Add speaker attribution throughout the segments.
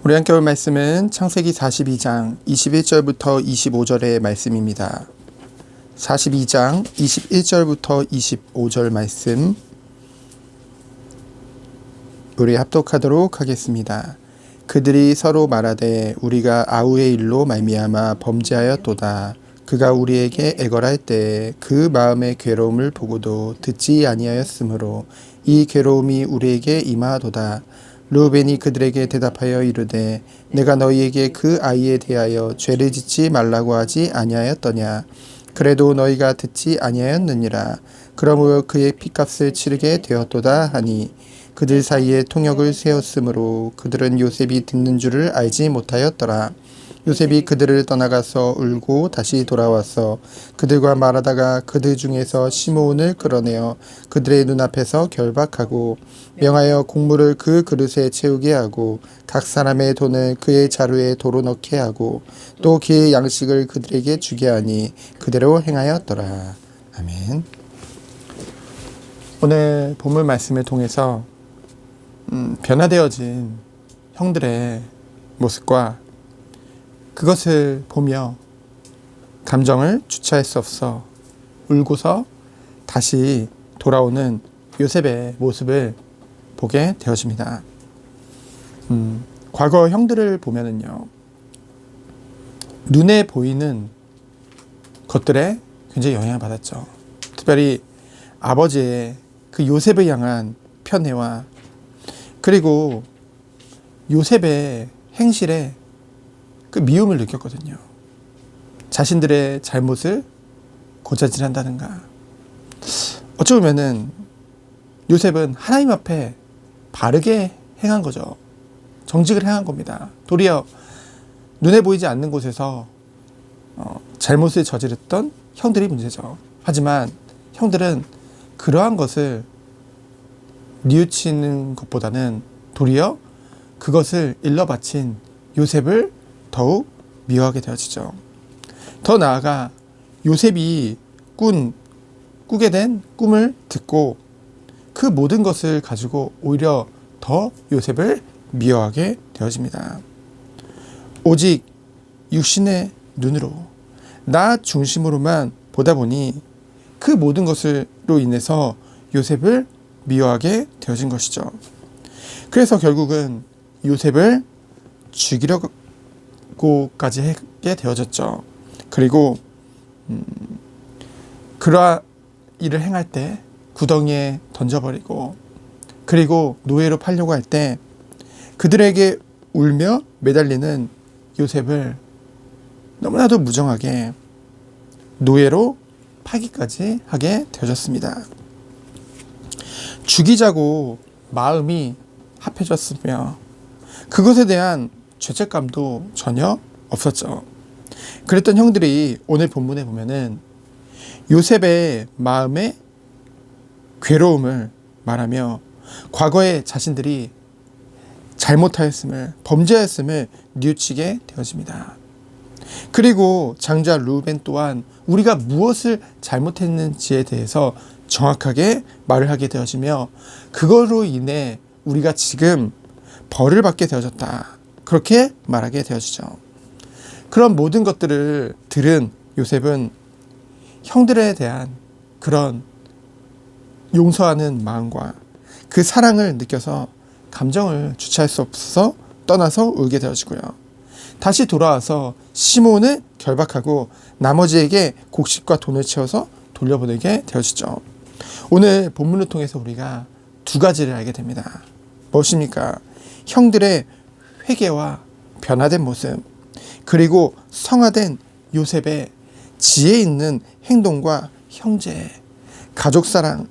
Speaker 1: 우리 함께 볼 말씀은 창세기 42장 21절부터 25절의 말씀입니다. 42장 21절부터 25절 말씀 우리 합독하도록 하겠습니다. 그들이 서로 말하되 우리가 아우의 일로 말미암아 범죄하였도다. 그가 우리에게 애걸할 때 그 마음의 괴로움을 보고도 듣지 아니하였으므로 이 괴로움이 우리에게 임하도다. 르우벤이 그들에게 대답하여 이르되 내가 너희에게 그 아이에 대하여 죄를 짓지 말라고 하지 아니하였더냐. 그래도 너희가 듣지 아니하였느니라. 그러므로 그의 핏값을 치르게 되었도다 하니 그들 사이에 통역을 세웠으므로 그들은 요셉이 듣는 줄을 알지 못하였더라. 요셉이 그들을 떠나가서 울고 다시 돌아와서 그들과 말하다가 그들 중에서 시므온을 끌어내어 그들의 눈앞에서 결박하고 명하여 곡물을 그 그릇에 채우게 하고 각 사람의 돈을 그의 자루에 도로 넣게 하고 또 그의 양식을 그들에게 주게 하니 그대로 행하였더라. 아멘. 오늘 본문 말씀을 통해서 변화되어진 형들의 모습과 그것을 보며 감정을 주체할 수 없어 울고서 다시 돌아오는 요셉의 모습을 보게 되어집니다. 과거 형들을 보면은요, 눈에 보이는 것들에 굉장히 영향을 받았죠. 특별히 아버지의 그 요셉을 향한 편애와 그리고 요셉의 행실에 그 미움을 느꼈거든요. 자신들의 잘못을 고자질한다는가. 어찌 보면은 요셉은 하나님 앞에 바르게 행한 거죠. 정직을 행한 겁니다. 도리어 눈에 보이지 않는 곳에서 잘못을 저질렀던 형들이 문제죠. 하지만 형들은 그러한 것을 뉘우치는 것보다는 도리어 그것을 일러 바친 요셉을 더욱 미워하게 되어지죠. 더 나아가 요셉이 꾸게 된 꿈을 듣고 그 모든 것을 가지고 오히려 더 요셉을 미워하게 되어집니다. 오직 육신의 눈으로 나 중심으로만 보다 보니 그 모든 것으로 인해서 요셉을 미워하게 되어진 것이죠. 그래서 결국은 요셉을 죽이려고까지 하게 되어졌죠. 그리고 그러한 일을 행할 때 구덩이에 던져버리고 그리고 노예로 팔려고 할 때 그들에게 울며 매달리는 요셉을 너무나도 무정하게 노예로 파기까지 하게 되어졌습니다. 죽이자고 마음이 합해졌으며 그것에 대한 죄책감도 전혀 없었죠. 그랬던 형들이 오늘 본문에 보면은 요셉의 마음의 괴로움을 말하며 과거에 자신들이 잘못하였음을, 범죄하였음을 뉘우치게 되어집니다. 그리고 장자 르우벤 또한 우리가 무엇을 잘못했는지에 대해서 정확하게 말을 하게 되어지며 그거로 인해 우리가 지금 벌을 받게 되어졌다. 그렇게 말하게 되어지죠. 그런 모든 것들을 들은 요셉은 형들에 대한 그런 용서하는 마음과 그 사랑을 느껴서 감정을 주체할 수 없어서 떠나서 울게 되어지고요. 다시 돌아와서 시므온을 결박하고 나머지에게 곡식과 돈을 채워서 돌려보내게 되어지죠. 오늘 본문을 통해서 우리가 두 가지를 알게 됩니다. 무엇입니까? 형들의 회개와 변화된 모습, 그리고 성화된 요셉의 지혜 있는 행동과 형제, 가족사랑,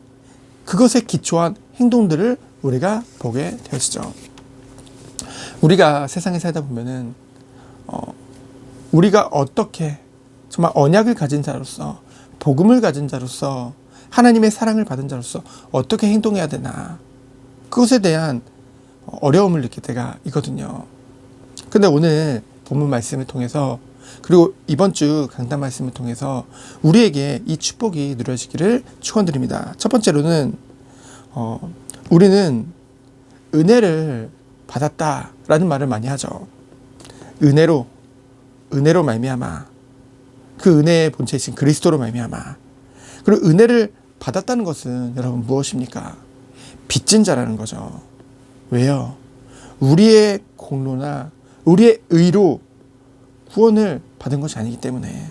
Speaker 1: 그것에 기초한 행동들을 우리가 보게 되어지죠. 우리가 세상에 살다 보면은 우리가 어떻게 정말 언약을 가진 자로서, 복음을 가진 자로서, 하나님의 사랑을 받은 자로서 어떻게 행동해야 되나, 그것에 대한 어려움을 느낄 때가 있거든요. 근데 오늘 본문 말씀을 통해서 그리고 이번 주 강단 말씀을 통해서 우리에게 이 축복이 누려지기를 축원드립니다. 첫 번째로는 우리는 은혜를 받았다라는 말을 많이 하죠. 은혜로 말미암아, 그 은혜의 본체이신 그리스도로 말미암아. 그리고 은혜를 받았다는 것은 여러분 무엇입니까? 빚진 자라는 거죠. 왜요? 우리의 공로나 우리의 의로 구원을 받은 것이 아니기 때문에.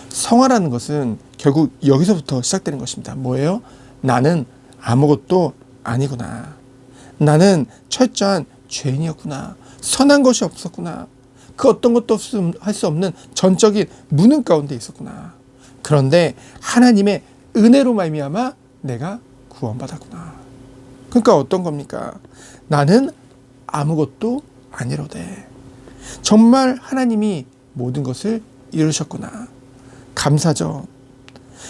Speaker 1: 성화라는 것은 결국 여기서부터 시작되는 것입니다. 뭐예요? 나는 아무것도 아니구나. 나는 철저한 죄인이었구나. 선한 것이 없었구나. 그 어떤 것도 할 수 없는 전적인 무능 가운데 있었구나. 그런데 하나님의 은혜로 말미암아 내가 구원받았구나. 그러니까 어떤 겁니까? 나는 아무것도 아니로되. 정말 하나님이 모든 것을 이루셨구나. 감사죠.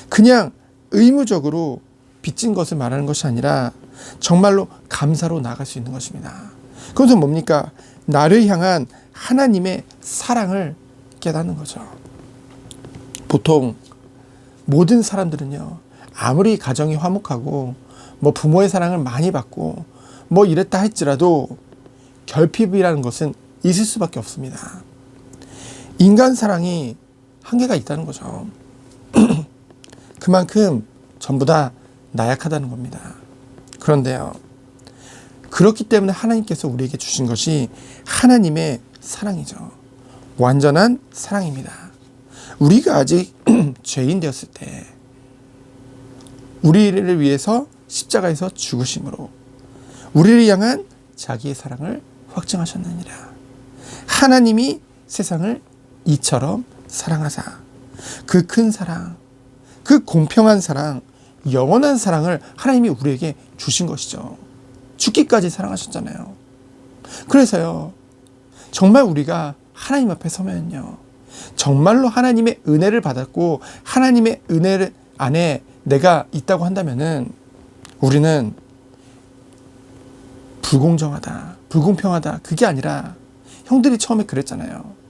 Speaker 1: 그냥 의무적으로 빚진 것을 말하는 것이 아니라 정말로 감사로 나아갈 수 있는 것입니다. 그것은 뭡니까? 나를 향한 하나님의 사랑을 깨닫는 거죠. 보통 모든 사람들은요, 아무리 가정이 화목하고 뭐 부모의 사랑을 많이 받고 뭐 이랬다 할지라도 결핍이라는 것은 있을 수밖에 없습니다. 인간 사랑이 한계가 있다는 거죠. 그만큼 전부 다 나약하다는 겁니다. 그런데요, 그렇기 때문에 하나님께서 우리에게 주신 것이 하나님의 사랑이죠. 완전한 사랑입니다. 우리가 아직 죄인 되었을 때 우리를 위해서 십자가에서 죽으심으로 우리를 향한 자기의 사랑을 확증하셨느니라. 하나님이 세상을 이처럼 사랑하사 그 큰 사랑, 그 공평한 사랑, 영원한 사랑을 하나님이 우리에게 주신 것이죠. 죽기까지 사랑하셨잖아요. 그래서요, 정말 우리가 하나님 앞에 서면요, 정말로 하나님의 은혜를 받았고 하나님의 은혜 안에 내가 있다고 한다면은 우리는 불공정하다, 불공평하다, 그게 아니라 형들이 처음에 그랬잖아요.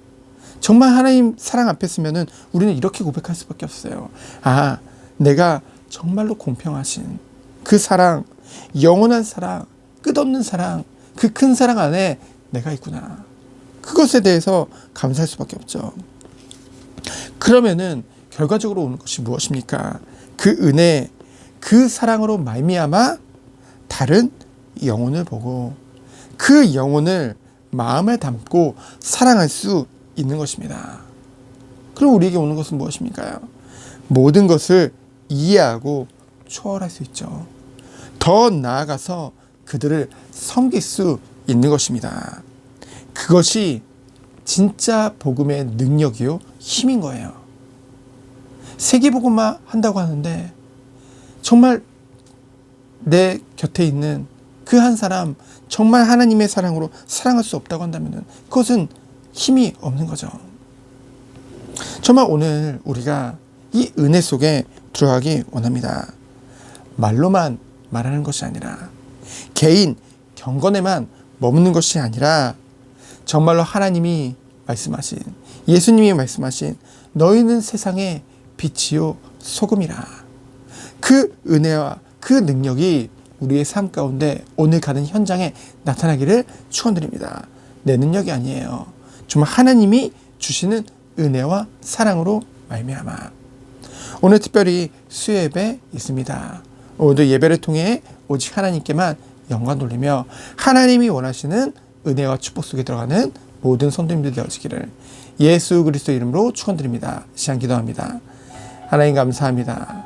Speaker 1: 정말 하나님 사랑 앞에 서면은 우리는 이렇게 고백할 수밖에 없어요. 아, 내가 정말로 공평하신 그 사랑, 영원한 사랑, 끝없는 사랑, 그 큰 사랑 안에 내가 있구나. 그것에 대해서 감사할 수밖에 없죠. 그러면은 결과적으로 오는 것이 무엇입니까? 그 은혜, 그 사랑으로 말미암아 다른 영혼을 보고 그 영혼을 마음에 담고 사랑할 수 있는 것입니다. 그럼 우리에게 오는 것은 무엇입니까? 모든 것을 이해하고 초월할 수 있죠. 더 나아가서 그들을 섬길 수 있는 것입니다. 그것이 진짜 복음의 능력이요, 힘인 거예요. 세계복음화 한다고 하는데 정말 내 곁에 있는 그 한 사람 정말 하나님의 사랑으로 사랑할 수 없다고 한다면 그것은 힘이 없는 거죠. 정말 오늘 우리가 이 은혜 속에 들어가기 원합니다. 말로만 말하는 것이 아니라 개인 경건에만 머무는 것이 아니라 정말로 하나님이 말씀하신, 예수님이 말씀하신 너희는 세상의 빛이요 소금이라. 그 은혜와 그 능력이 우리의 삶 가운데 오늘 가는 현장에 나타나기를 축원드립니다. 내 능력이 아니에요. 정말 하나님이 주시는 은혜와 사랑으로 말미암아. 오늘 특별히 수요예배 있습니다. 오늘도 예배를 통해 오직 하나님께만 영광 돌리며 하나님이 원하시는 은혜와 축복 속에 들어가는 모든 성도님들 되어지기를 예수 그리스도 이름으로 축원드립니다. 시간 기도합니다. 하나님 감사합니다.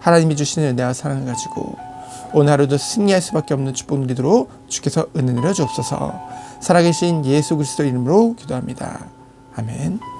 Speaker 1: 하나님이 주시는 은혜와 사랑을 가지고 오늘 하루도 승리할 수밖에 없는 축복 누리도록 주께서 은혜 내려 주옵소서. 살아계신 예수 그리스도 이름으로 기도합니다. 아멘.